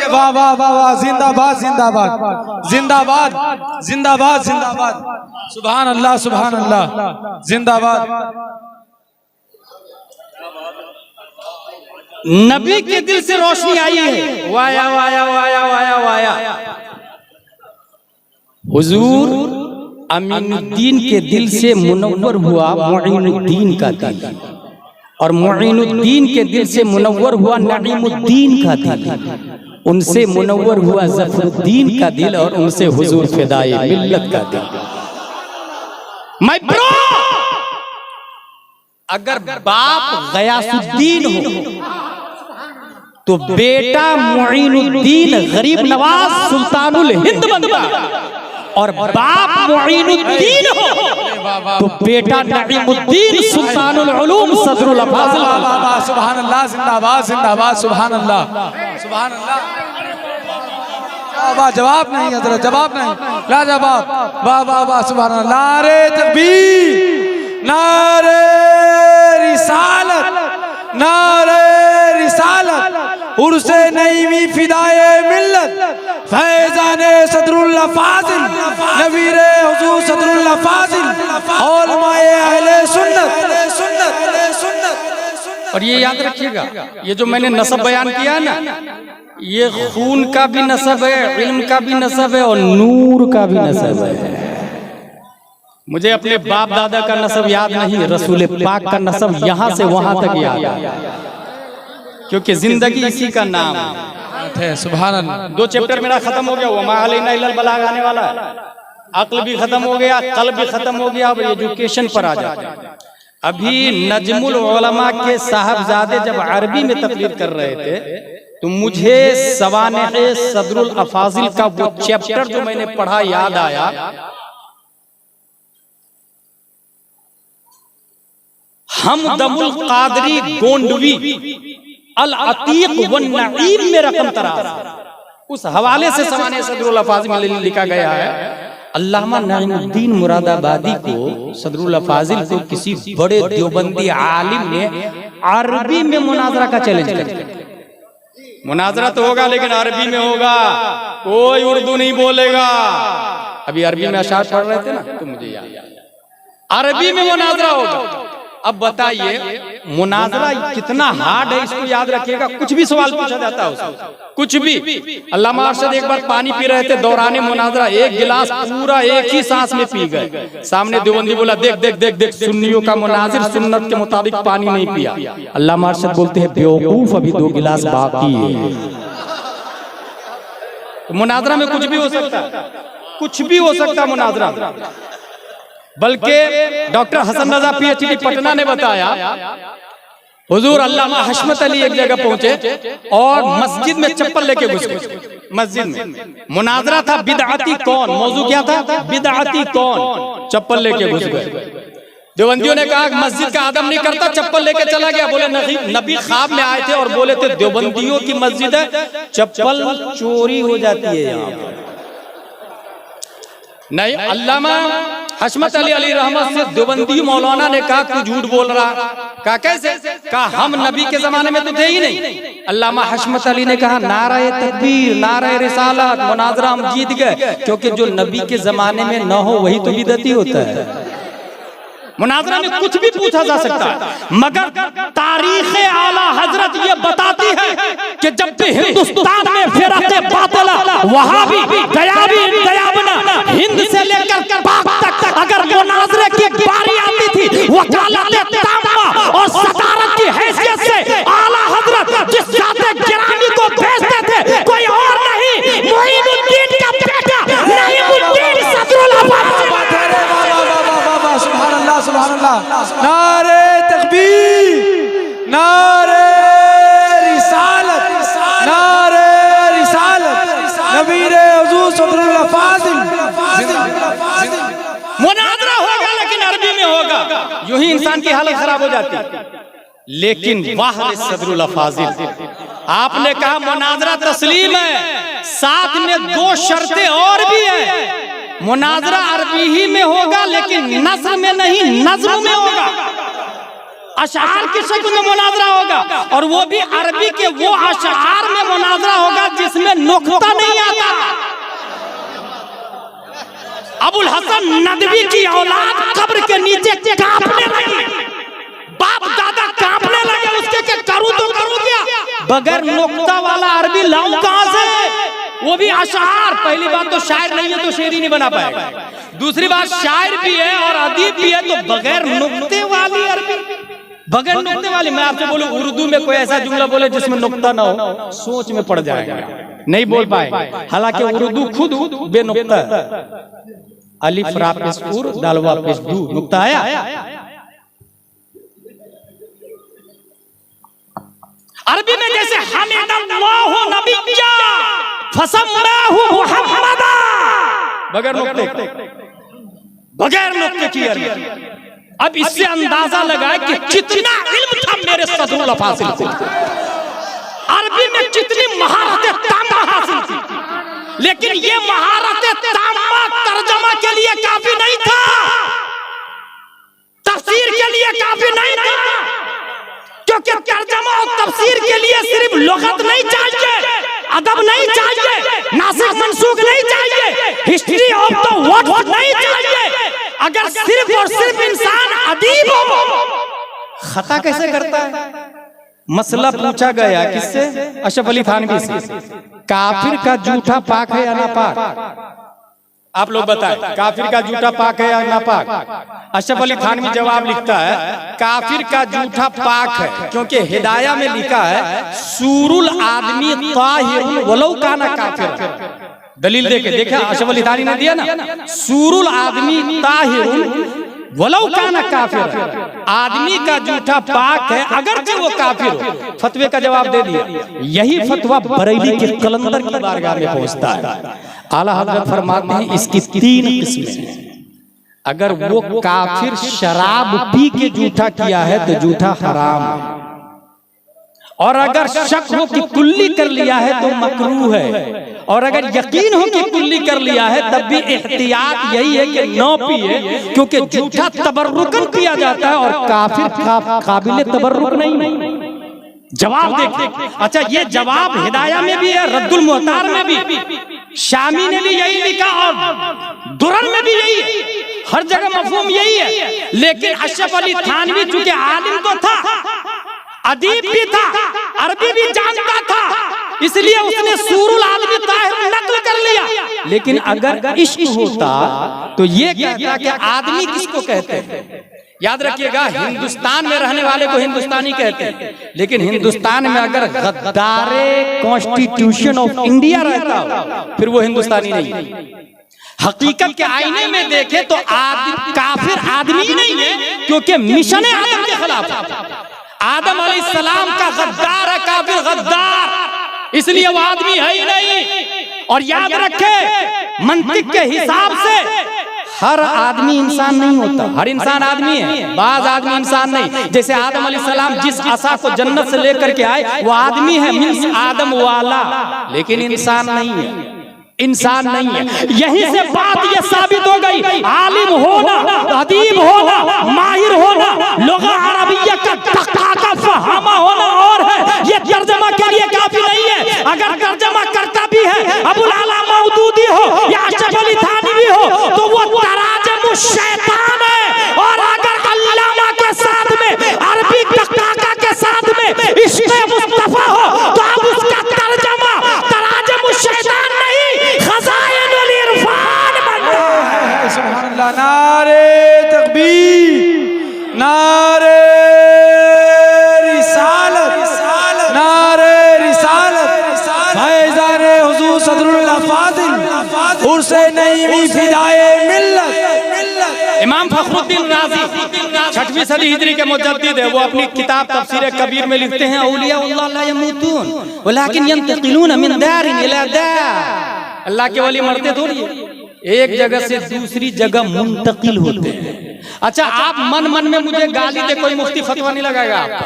वाह वाह वाह वाह, जिंदाबाद जिंदाबाद जिंदाबाद जिंदाबाद जिंदाबाद, सुभान अल्लाह सुभान अल्लाह, जिंदाबाद। नबी के दिल से रोशनी आई है, via via via via via. हुजूर अमीनुद्दीन के दिल से मुनव्वर हुआ मुईनुद्दीन का दिल, और मुईनुद्दीन के दिल से मुनव्वर हुआ नईमुद्दीन का दिल, उनसे मुनव्वर हुआ ज़फ़रुद्दीन का दिल, और उनसे हुजूर फ़िदाए मिल्लत का दिल। मैं ब्रो, अगर बाप गयासुद्दीन हो तो बेटा मुईनुद्दीन गरीब नवाज सुल्तानुल हिंद बनता, और बाप मुईनुद्दीन हो तो बेटा नईमुद्दीन सुल्तानुल उलूम सदरुल अफाज़िल। सुभान अल्लाह, जिंदाबाद जिंदाबाद, सुभान अल्लाह सुभान अल्लाह। वाह, जवाब नहीं हजरत, जवाब नहीं, लाजवाब, वाह वाह वाह, सुभान अल्लाह। नारे तकबीर, नारे रिसालत, नारे रिसालत, उर्से नईमी फिदाए मिल्लत, फैजाने सदरुल्लाह फाजिल नवीरे हुजूर सदरुल्लाह फाजिल औलमाए अहले सुन्नत। और ये याद रखिएगा, ये जो मैंने नसब बयान किया ना, ये खून का भी नसब है, इल्म का भी नसब है और नूर का भी नसब है। मुझे अपने बाप दादा का नसब याद नहीं, रसूल पाक का नसब यहाँ से वहां तक याद है, क्योंकि जिंदगी इसी का नाम है। सुभान अल्लाह। 2 चैप्टर मेरा खत्म हो गया, वो मा अलैना इल्लल बलाग आने वाला है। अक्ल भी खत्म हो गया, कल्ब भी खत्म हो गया, अब एजुकेशन पर आ जाते हैं। अभी नजमुल उलमा के साहबजादे जब अरबी में तकरीर कर रहे थे, तो मुझे सवाने सदरुल अफाजिल का वो चैप्टर जो मैंने पढ़ा याद आया। हमदमुल कादरी गोंडवी अल अतीक वन नईम में रकम तराज, उस हवाले से सवाने सदरुल अफाजिल में लिखा गया है। अल्लामा नईमुद्दीन मुरादाबादी को, सदरुल अफाजिल को किसी बड़े देवबंदी आलिम ने अरबी में मुनाजरा का चैलेंज किया। मुनाजरा तो होगा लेकिन अरबी में होगा, कोई उर्दू नहीं बोलेगा। अभी अरबी में अशार पढ़ रहे थे ना, तो मुझे याद, अरबी में मुनाजरा होगा। अब बताइए मुनाजरा कितना हार्ड है, इसको याद रखिएगा। कुछ भी सवाल पूछा जाता है उसको, कुछ भी। अल्लामा अरशद एक बार पानी पी रहे थे, दौराने मुनाजरा 1 गिलास पूरा एक ही सांस में पी गए। सामने देवबंदी बोला, देख देख देख देख, सुन्नियों का मुनाजिर सुन्नत के मुताबिक पानी नहीं पिया। अल्लामा अरशद बोलते हैं, बेवकूफ, अभी 2 गिलास बाकी है। तो मुनाजरा में कुछ भी हो सकता है, कुछ भी हो सकता है मुनाजरा। बल्कि डॉक्टर हसन रजा पीएचडी पटना ने बताया, हुजूर अल्लामा हशमत अली एक जगह पहुंचे और मस्जिद में चप्पल लेके घुस गए। मस्जिद में मुनाजरा था बिदअती कौन, मौजू क्या था, बिदअती कौन, चप्पल लेके घुस गए। देवबंदियों ने कहा मस्जिद का आदम नहीं करता, चप्पल लेके चला गया। बोले नबी ख्वाब में आए थे और बोले थे देवबंदियों की मस्जिद है, चप्पल चोरी हो जाती है यहाँ पर। नहीं, अल्लामा हशमत अली रहमत से देवबंदी मौलाना ने कहा तू झूठ बोल रहा। कहा कैसे? कहा हम नबी के जमाने में तो थे ही नहीं। अल्लामा हशमत अली ने कहा नाराए तकबीर, नाराए रिसालत, मुनाजरा हम जीत गए, क्योंकि जो नबी के जमाने में न हो वही तो बिदअती होता है। मुनाजरा में कुछ भी पूछा जा सकता है, मगर तारीख आला हजरत ये बताती है कि जब भी हिंदुस्तान में फिरक़े बातिला, वहाबी, गयाबी, दयाबना, हिंद से लेकर पाक तक अगर मुनाजरे की बारी आती थी, वकालत तामा और सदारत की हैसियत से आला हजरत जिस जाते गिरामी को भेजते थे, कोई और नहीं, मोइनुद्दीन का बेटा नईमुद्दीन सदरुल अफाजिल। सुभान अल्लाह, सुभान अल्लाह। नारे तकबीर, नारे रिसालत, नारे रिसालत, नबीरे हुजूर सदरुल अफाजिल। मुनाजरा होगा लेकिन अरबी में होगा, यूं ही इंसान की हालत खराब हो जाती है। लेकिन वाह सदरुल अफाजिल, आपने कहा मुनाजरा तस्लीम है, साथ में 2 शर्तें और भी है। मुनाजरा अरबी ही में होगा लेकिन नस्र में नहीं, नज़्म में होगा। अशआर की शक्ल में मुनाजरा होगा, और वो भी अरबी के वो अशआर में मुनाजरा होगा जिसमें नुक्ता नहीं आता। अबुल हसन नदवी की औलाद कब्र के नीचे कांपने लगी, बाप दादा कांपने लगे उसके कि करूं तो करूं क्या, बगैर नुक्ता वाला अरबी लाऊं कहां से, वो भी अशआर। पहली बात तो शायर नहीं है तो शेर ही नहीं बना पाएगा, दूसरी बात शायर भी है और अदीब भी है, तो बगैर नुक्ते वाली अरबी, बगैर नुक्ते वाली। मैं आपसे बोलूं उर्दू में कोई ऐसा जुमला बोले जिसमें नुक्ता ना हो, सोच में पड़ जाएगा, नहीं बोल पाएंगे। हालांकि उर्दू खुद बेनुक्ता है, अलिफ रा पेश उर दालवा पेश दू, नुक्ता आया। अरबी में जैसे हमिदल्लाहु नबिय्या फसम्माहु मुहम्मदा, बगैर नुक्ते, बगैर नुक्ते की अरबी। अब इससे अंदाजा लगाए कि कितना इल्म था मेरे सदरुल अफाजिल को, अरबी में कितनी महारतें तामा हासिल थी। लेकिन ये महारतें तामा तर्जमा के लिए काफी नहीं था, तफसीर के लिए काफी नहीं था, क्योंकि तर्जमा और तफसीर के लिए सिर्फ लुगत नहीं चाहिए, अदब नहीं चाहिए, नासिक मंसूख नहीं चाहिए, हिस्ट्री ऑफ द वर्ड नहीं चाहिए। अगर सिर्फ और सिर्फ इंसान अदीब हो, खता कैसे करता है? मसला पूछा गया किससे? अशरफ अली थानवी से। काफिर का जूठा पाक है या नापाक? आप लोग बताएं, काफिर का जूठा पाक है या नापाक? अशरफ अली थानवी जवाब लिखता है काफिर का जूठा पाक है, क्योंकि हिदाया में लिखा है सूरुल आदमी ताहिरुन वलौ काना काफिर। दलील देखा अशरफ अली थानवी ने दिया ना, सूरुल आदमी ताहिरुन वलौ काना काफिर। आदमी का जूठा पाक है अगरचे वो काफिर हो। फतवे का जवाब दे दिया। यही फतवा बरेली के कलंदर की बारगाह में पहुंचता है। आला हजरत फरमाते हैं इसकी 3 किस्में। अगर वो काफिर शराब पी के जूठा किया है तो जूठा हराम है, और अगर शक हो कि कुल्ली कर लिया है तो मकरूह है, और अगर यकीन हो कि कुल्ली कर लिया है तब भी एहतियात यही है कि न पिए, क्योंकि जूठा तबर्रुकन पिया जाता है और काफिर काबिल तबर्रुक नहीं। जवाब देखिए। अच्छा, ये जवाब हिदाया में भी है, रद्दुल मुहतार में भी, शामी ने भी यही लिखा और दुरर में भी यही है। हर जगह मफहूम यही है। लेकिन अशरफ अली थानवी चूंकि आलिम तो था, अदीब भी था, अरबी भी जानता था, इसलिए उसने सूरुल आदमी ताहिर नकल कर लिया। लेकिन अगर इश्क होता तो ये कहता कि आदमी किसको कहते हैं? याद रखिएगा, हिंदुस्तान में रहने वाले को हिंदुस्तानी कहते हैं, लेकिन हिंदुस्तान में अगर गद्दारे कॉन्स्टिट्यूशन ऑफ इंडिया रहता हो फिर वो हिंदुस्तानी नहीं। हकीकत के आईने में देखे तो काफिर आदमी नहीं है, क्योंकि मिशन आदम के खिलाफ। आदम अलैहिस्सलाम का गद्दार है काफिर, गद्दार, इसलिए वो आदमी है ही नहीं। और याद रखे, मंतिक के हिसाब से हर आदमी इंसान नहीं होता। हर इंसान आदमी है, बाज आदमी इंसान नहीं। जैसे आदम अलैहिस्सलाम जिस आसा को जन्नत से लेकर के आए वो आदमी है, मींस आदम वाला, लेकिन इंसान नहीं है, इंसान नहीं है। यहीं से बात ये साबित हो गई, आलिम होना, अदीब होना, माहिर होना, लुगा अरबिया का तकाका फहामा होना और है, ये तर्जमा के लिए काफी नहीं है। अगर तर्जमा करता भी है अबुल आला मौदूदी हो या अशरफ अली थानवी हो तो वो तराजम शैतान है। और अगर अल्लामा के साथ में, अरबी तकाका के साथ में इश्क़ मुस्तफा हो तो अब उसका तर्जमा तराजम शैतान नहीं, खज़ाइनुल इरफान बनता है। सुभान अल्लाह। नारे तकबीर, नारे रिसालत, नारे रिसालत, फैज़ान हुज़ूर सदरुल फादिल उर्से नईमी फिदाए मिल्लत। इमाम फखरुद्दीन राज़ी 6वीं सदी हिजरी के मुजद्दिद है। वो अपनी किताब तफसीर कबीर में लिखते हैं औलियाउल्लाह ला यमूतून वलाकिन यंतकिलून मिन दारिन इला दार। अल्लाह के वली मरते थोड़ी, एक जगह से दूसरी जगह मुंतकिल होते हैं। अच्छा, आप मन में मुझे गाली दे, कोई मुफ्ती फतवा नहीं लगाएगा आपका।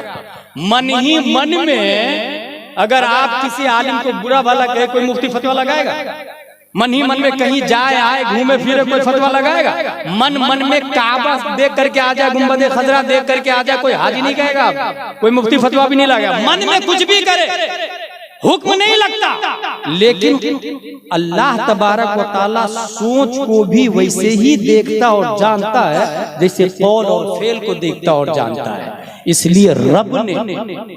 मन ही मन में अगर आप किसी आलिम को बुरा भला कहे कोई मुफ्ती फतवा लगाएगा? मन ही मन में कहीं जाए आए घूमे फिरे कोई फतवा लगाएगा? मन में काबा देख करके आ जाए, गुंबद खजरा देख करके आ जाए, कोई हाजी नहीं कहेगा आप, कोई मुफ्ती फतवा भी नहीं लगाएगा। मन में कुछ भी करे हुक्म नहीं लगता। लेकिन अल्लाह तबारक व तआला सोच को भी वैसे ही देखता और जानता है जैसे कौल और फेल को देखता और जानता है। इसलिए रब ने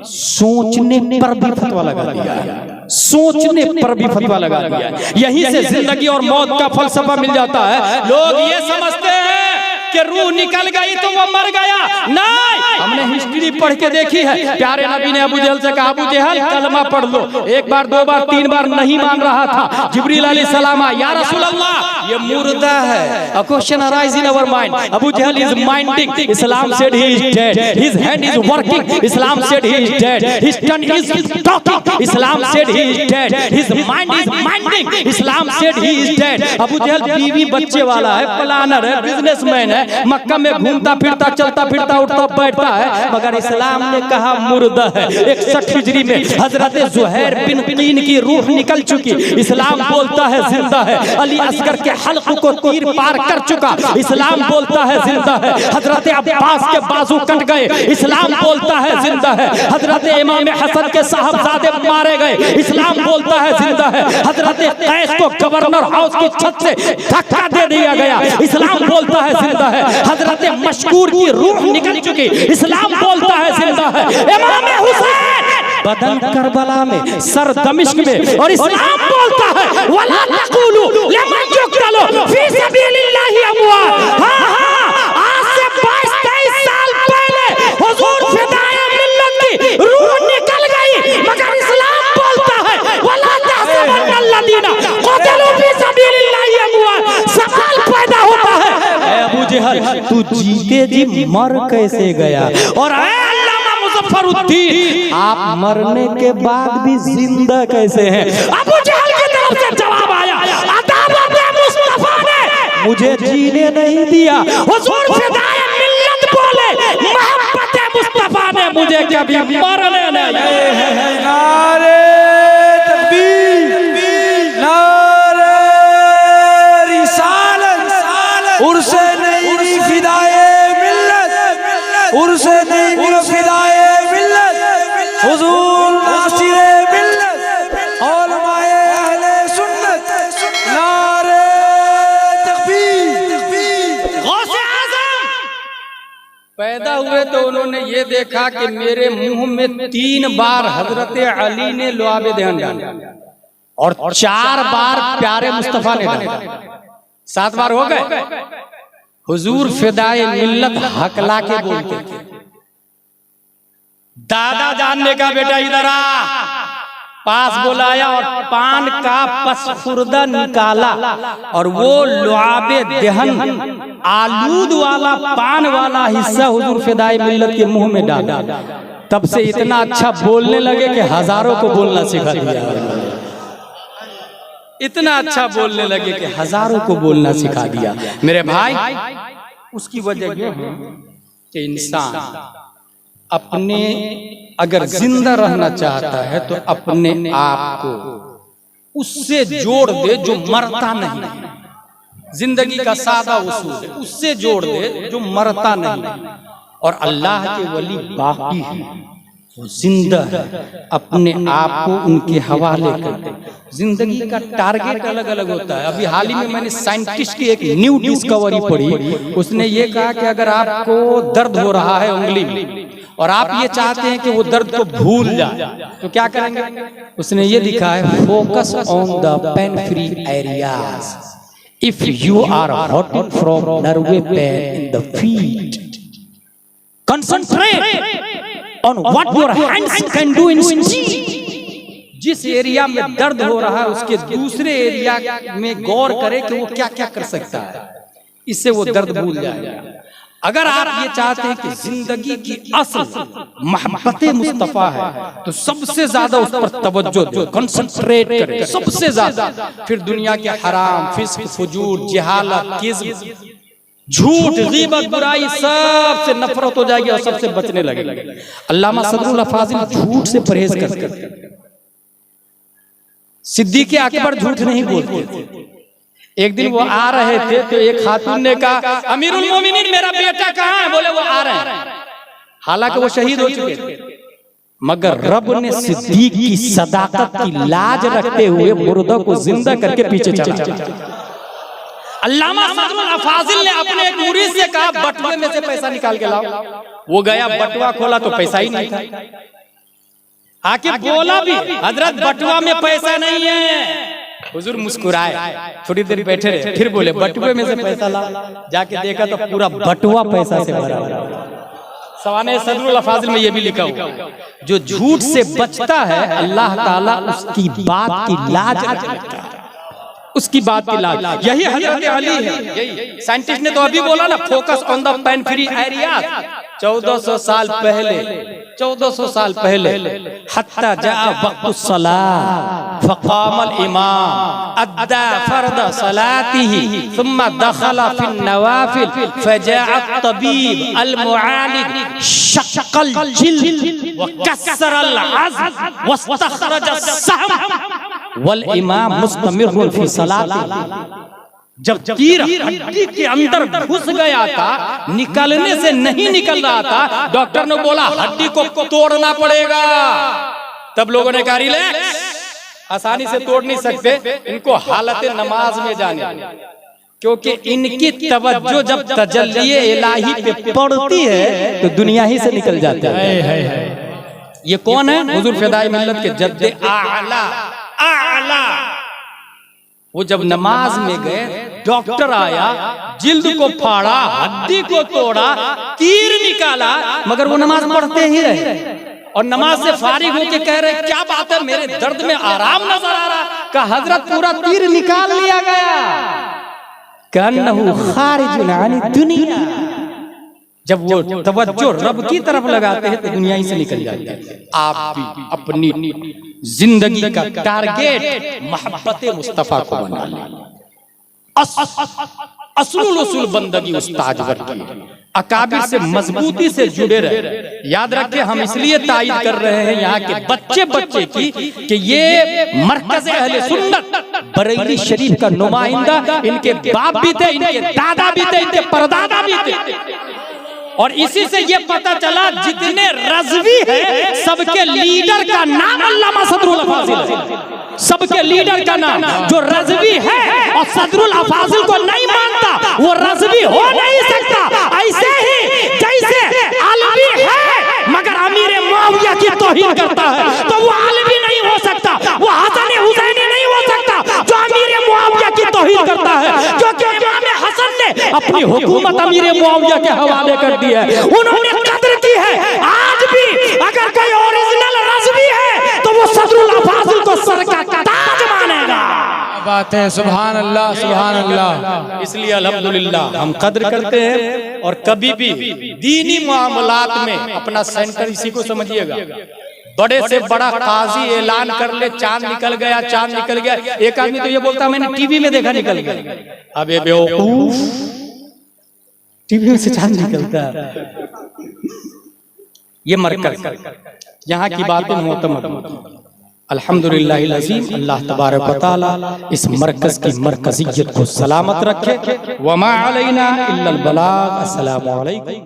सोचने पर भी फतवा लगा दिया है, सोचने पर भी फतवा लगा दिया है। यहीं से जिंदगी और मौत का फलसफा मिल जाता है। लोग ये समझते हैं कि रूह निकल गई तो वो मर गया। नहीं, हमने हिस्ट्री पढ़ के देखी है। प्यारे नबी ने अबू जहल से कहा, अबू जहल कलमा पढ़ लो। एक बार, 2 बार, 3 बार नहीं मान रहा था। जिब्रील अलैहिस्सलाम, या रसूल अल्लाह ये मुर्दा है। A question arise in our mind. Abu Jahl is minding. Islam said he is dead. His hand is working. Islam said he is dead. His tongue is talking. Islam said he is dead. His mind is minding. Islam said he is dead. Abu Jahl बीवी बच्चे वाला है, planner है, businessman है, मक्का में घूमता फिरता, चलता फिरता, उठता बैठता है, मगर इस्लाम ने कहा मुर्दा है। 61 हिजरी में हजरत ज़ुहैर बिन कीन की रूह निकल चुकी, इस्लाम बोलता है जिंदा है। अली असगर के हल्क को तीर पार कर चुका, इस्लाम बोलता है जिंदा है। हजरत अब्बास के बाजू कट गए, इस्लाम बोलता है जिंदा है। हजरत इमाम हसन के साहबजादे मारे गए, इस्लाम बोलता है जिंदा है। हजरत कैस को गवर्नर हाउस की छत से धक्का दे दिया गया, इस्लाम बोलता है जिंदा है। हजरत मशकूर की रूह निकल चुकी, इस्लाम बोलता है जिंदा है। इमाम हुसैन बदन करबला में, सर दमिश्क में, और इस्लाम बोलता है वला तक़ूलू लिमन युक़तलू फी सबीलिल्लाहि अमवात। हां, आज से 22-23 साल पहले हुजूर फिदाए मिल्लत की रूह निकल गई, मगर इस्लाम बोलता है वला तहसबन्नल्लज़ीना क़तलू फी सबीलिल्लाहि अमवात। सवाल पैदा होता है, ऐ अबू जहल, तू जीते जी मर कैसे गया? और मुज़फ़्फ़रुद्दीन, आप मरने के बाद भी जिंदा कैसे हैं? अबू जहल की तरफ से जवाब आया, अदावत मुस्तफा ने मुझे जीने नहीं दिया। हुजूर फिदाए मिल्लत बोले, मोहब्बत मुस्तफा ने मुझे कभी मरने नहीं दिया। नारे तकबीर, नारे रिसालत, उर्से नहीं फिदाए मिल्लत, उर्से नहीं फिदाए हुजूर नासिरे मिल्लत, उलमाए अहले सुन्नत, नारे तकबीर। गौसे आज़म पैदा हुए तो उन्होंने ये देखा कि मेरे मुंह में 3 बार हजरत अली ने लुआबे दहन डाला और 4 बार प्यारे मुस्तफा ने डाला, 7 बार हो गए। हुजूर फिदाए मिल्लत हकला के बोलते थे, दादा जानने का बेटा इधर आ, पास बुलाया और पान का पसफुर्दा निकाला और वो लुआबे दहन आलूद वाला पान वाला हिस्सा हुजूर फिदाए मिल्लत के मुंह में डाला। तब से इतना अच्छा बोलने लगे कि हजारों को बोलना सिखा दिया। इतना अच्छा बोलने लगे कि हजारों को बोलना सिखा दिया। मेरे भाई, उसकी वजह ये है कि इंसान अपने अगर जिंदा रहना चाहता है तो अपने आप को उससे जोड़ दे जो मरता नहीं। जिंदगी का सादा उसूल है, उससे जोड़ दे जो मरता नहीं। और अल्लाह के वली बाकी है, वो जिंदा है, अपने आप को उनके हवाले कर दे। जिंदगी का टारगेट अलग अलग होता है। अभी हाल ही में मैंने साइंटिस्ट की एक न्यू डिस्कवरी पढ़ी, उसने ये कहा कि अगर आपको दर्द हो रहा है उंगली में और आप ये चाहते हैं कि वो दर्द को भूल जाए तो क्या करेंगे? उसने ये लिखा है, focus on the pain free areas if you are hurting from nerve pain in the feet, concentrate on what your hands can do instead. जिस एरिया में दर्द हो रहा है उसके दूसरे एरिया में गौर करे कि वो क्या क्या कर सकता है, इससे वो दर्द भूल जाएगा। अगर आप ये चाहते हैं कि जिंदगी की असल मोहब्बत मुस्तफा है तो सबसे ज्यादा उस पर तवज्जो दो, कंसंट्रेट करें सबसे ज्यादा। फिर दुनिया के हराम, फिस्क, फुजूर, जहालत, किज़्ब, झूठ, गीबत, बुराई सबसे नफरत हो जाएगी और सबसे बचने लगेगी। अल्लामा सदरुल फाजिल झूठ से परहेज करते थे। सिद्दीक़ अकबर झूठ नहीं बोलते। एक दिन वो आ रहे थे तो एक खातून ने कहा, अमीरुल मोमिनीन मेरा बेटा कहाँ है? बोले वो आ रहे हैं। हालांकि वो शहीद हो चुके थे, मगर रब ने सिद्दीक़ की सदाकत की लाज रखते हुए मुर्दा को जिंदा करके पीछे चला। अल्लामा सदरुल फाजिल ने अपने एक मुरीद से कहा, बटुए में से पैसा निकाल के लाओ। वो गया, बटुआ खोला तो पैसा ही नहीं था। आके बोला भी, हजरत बटुआ में पैसा नहीं है। हुजूर मुस्कुराए, थोड़ी देर बैठे रहे, फिर बोले बटुए में से पैसा ला। जाके देखा तो पूरा बटुआ पैसा से भरा हुआ। सवाने सदरुल फाजिल में ये भी लिखा हुआ, जो झूठ से बचता है अल्लाह ताला उसकी बात की लाज रखता है, उसकी बात की लाज। यही हजरत अली है। यही साइंटिस्ट ने तो अभी बोला ना, focus on the pain free areas. 1400 साल पहले, 1400 साल पहले, हत्ता जा वक़्तुस सलाह फ़क़ामल इमाम अद्दा फ़र्द सलातिही सुम्मा दख़ला फ़िन नवाफ़िल फ़जाअ तबीब अल मुआलिज शक़्क़ल जिल्द व कस्सरल अज़्म वस्तख़रज अस्सहम वल इमाम मुस्तमिर्रुन फ़ी सलातिही। जब तीर हड्डी के अंदर घुस गया था, निकलने से नहीं निकल रहा था, डॉक्टर ने बोला हड्डी को तोड़ना पड़ेगा। तब लोगों ने कहा रिलैक्स, आसानी से तोड़ नहीं सकते, इनको हालत नमाज में जाने, क्योंकि इनकी तवज्जो जब तजल्ली इलाही पे पड़ती है तो दुनिया ही से निकल जाते हैं। ये कौन है? हुजूर फिदाई मिल्लत के जद्दे आला आला। वो जब नमाज में गए, डॉक्टर आया, जिल्द को फाड़ा, हड्डी को तोड़ा, तीर निकाला, मगर वो नमाज पढ़ते ही रहे। और नमाज से फारिग होके कह रहे क्या बात है, मेरे दर्द में आराम नजर आ रहा। कहा हजरत पूरा तीर निकाल लिया गया। कन्नहु खारिजुन अन दुनिया। जब वो तवज्जो रब की तरफ लगाते हैं तो दुनिया ही से निकल जाती है। आप भी अपनी जिंदगी का टारगेट मोहब्बत मुस्तफा को बना लें। असुल उसूल बंदगी उस्ताद की, अकाबिर से मजबूती से जुड़े रहे। याद रखें, हम इसलिए तायद कर रहे हैं यहाँ के बच्चे बच्चे की कि ये मरकज अहले सुन्नत बरेली शरीफ का नुमाइंदा, इनके बाप भी थे, इनके दादा भी थे, इनके परदादा भी थे। और इसी से ये पता चला जितने रज़वी हैं सबके लीडर का नाम अल्लामा सदरुल अफाजिल है। सबके लीडर का नाम, जो रज़वी है और सदरुल अफाजिल को नहीं मानता वो रज़वी हो नहीं सकता। ऐसे ही जैसे आलवी है मगर अमीर मुआविया की तौहीन करता है तो वो आलवी नहीं हो सकता, वो हसन हुसैनी नहीं हो सकता जो अमीर मुआविया की तौहीन करता है। क्योंकि इमाम हसन ने अपनी हुकूमत अमीर मुआविया के हवाले कर दी है, उन्होंने कदर की है। आज भी अगर कोई ओरिजिनल रज़वी है तो वो सदरुल अफाजिल को सर का ताज मानेगा। बात है, सुभान अल्लाह सुभान अल्लाह। इसलिए अल्हम्दुलिल्लाह हम कद्र करते हैं। और कभी भी दीनी मामलात में अपना सेंटर इसी को समझिएगा। बड़े से बड़ा काजी ऐलान कर ले चांद निकल गया, चांद निकल गया, एक आदमी तो ये बोलता मैंने टीवी में देखा निकल गया। अबे बेवकूफ, टीवी में से चांद निकलता है। ये मरकज, यहाँ की बातें मोहतमद। अल्हम्दुलिल्लाहिल अज़ीम, अल्लाह तबारक व तआला इस मरकज की मरकजियत को सलामत रखे। वमा अलैना इल्लल बलाग। अस्सलामु अलैकुम।